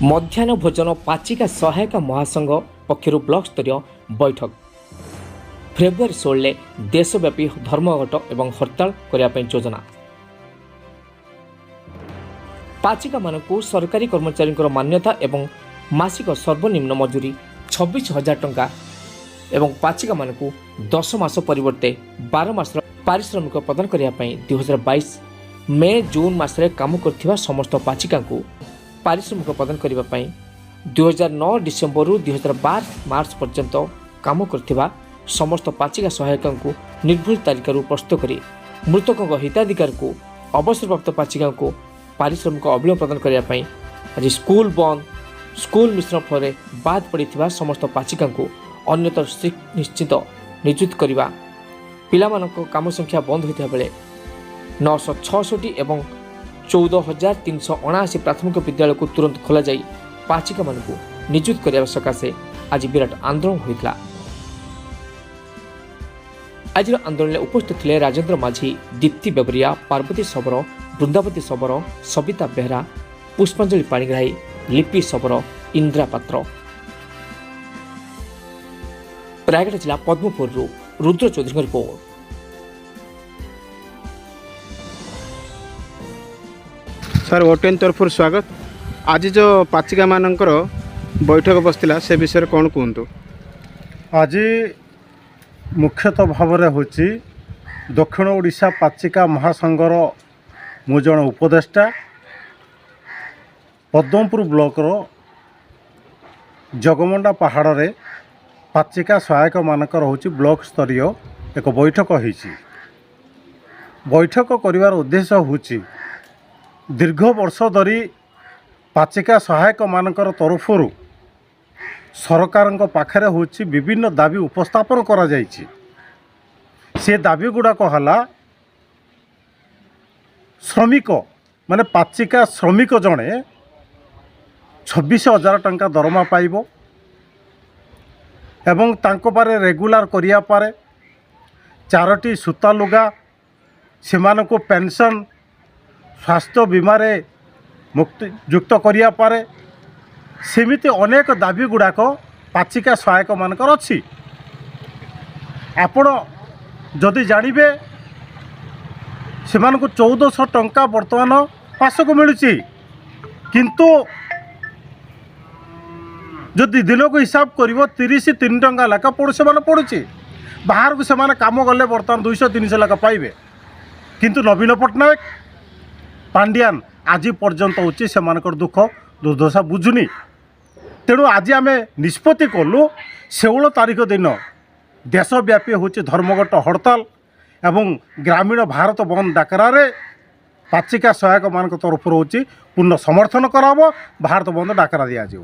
मध्याह्न भोजन पाचिका सहायक महासंघ पक्षर ब्लॉक स्तरीय बैठक फेब्रुआरी 16 देशव्यापी धर्मघट एवं हड़ताल करने योजना। पाचिका मानकु सरकारी कर्मचारी मान्यता एवं मासिक सर्वनिम्न मजूरी 26,000 टंका एवं पाचिका मानकु 10 मास परिवर्ते 12 मास पारिश्रमिक प्रदान करने 2022 मे जून मासरे काम करथिबा समस्त पाचिका को पारिश्रमिक प्रदान करने 2009 डिसेम्बर 2012 मार्च पर्यंत काम करथिबा समस्त पाचिका सहायक को निर्भुल तालिका प्रस्तुत कर मृतकों हिताधिकार को अवसरप्राप्त पाचिका को पारिश्रमिक अविलंब प्रदान करने आज स्कूल बंद स्कूल मिश्रण फल बाद पड़ा समस्त पाचिका को अन्यतर निश्चित नियुक्त करने पिला काम संख्या बंद होता बेले 966 एवं 14,379 प्राथमिक विद्यालय को तुरंत खोल जाई पाचिका मान नियुक्त करने सकाशे आज विराट आंदोलन होता। आज आंदोलन में उपस्थित थे राजेंद्र माझी, दीप्ति बेबरिया, पार्वती शबर, बृंदावती शबर, सबिता बेहरा, पुष्पांजलि पाणिग्राही, लिपि शबर, इंदिरा पात्र। रायगढ़ जिला पद्मपुर रुद्र चौधरी रिपोर्ट। सर ओटेन तरफ स्वागत। आज जो पाचिका मानकर बैठक बसला से विषय कौन कहतु? आज मुख्यतः भाव हूँ दक्षिण ओडिशा पाचिका महासंघर मु जन उपदेष्टा पद्मपुर ब्लॉकर जगमुंडा पहाड़ रे पाचिका सहायक मानकर हूँ ब्लॉक स्तरीय एक बैठक होईची। बैठक करिवार उद्देश्य हूँ दीर्घ वर्ष धरी पाचिका सहायक मानकर तरफरु सरकार पाखरे हूँ विभिन्न दाबी उपस्थापन करा जायछि। से दाबी गुड़ाक हला श्रमिक माने पाचिका श्रमिक जड़े 26,000 टंका दरमा पाइबो एवं तांको पारे रेगुलार करिया पारे 4टी सूता लुगा सेमानको पेंशन स्वास्थ्य बीमारे मुक्ति युक्त करिया पारे सेमिति अनेक दाबी गुड़ाक पाचिका सहायक मानकर अच्छी। आपण जदि जानवे से 1400 टंका बर्तमान मासक मिलूची किंतु जदि दिन को हिसाब कर 33 टंका लेखा से पड़ुची। बाहर को से काम गले बर्तमान 200-300 लेखा पाइबे किंतु नवीन पट्टनायक पांडियान आज पर्यंत हूँ से दुख दुर्दशा बुझुनी। तेणु आज आम निष्पत्ति कलु 16 तारीख दिन देशव्यापी हूँ धर्मघट हड़ताल एवं ग्रामीण भारत बंद डाकरा पाचिका सहायक मान तरफ हूँ पूर्ण समर्थन कराब भारत बंद डाकरा दिज्व।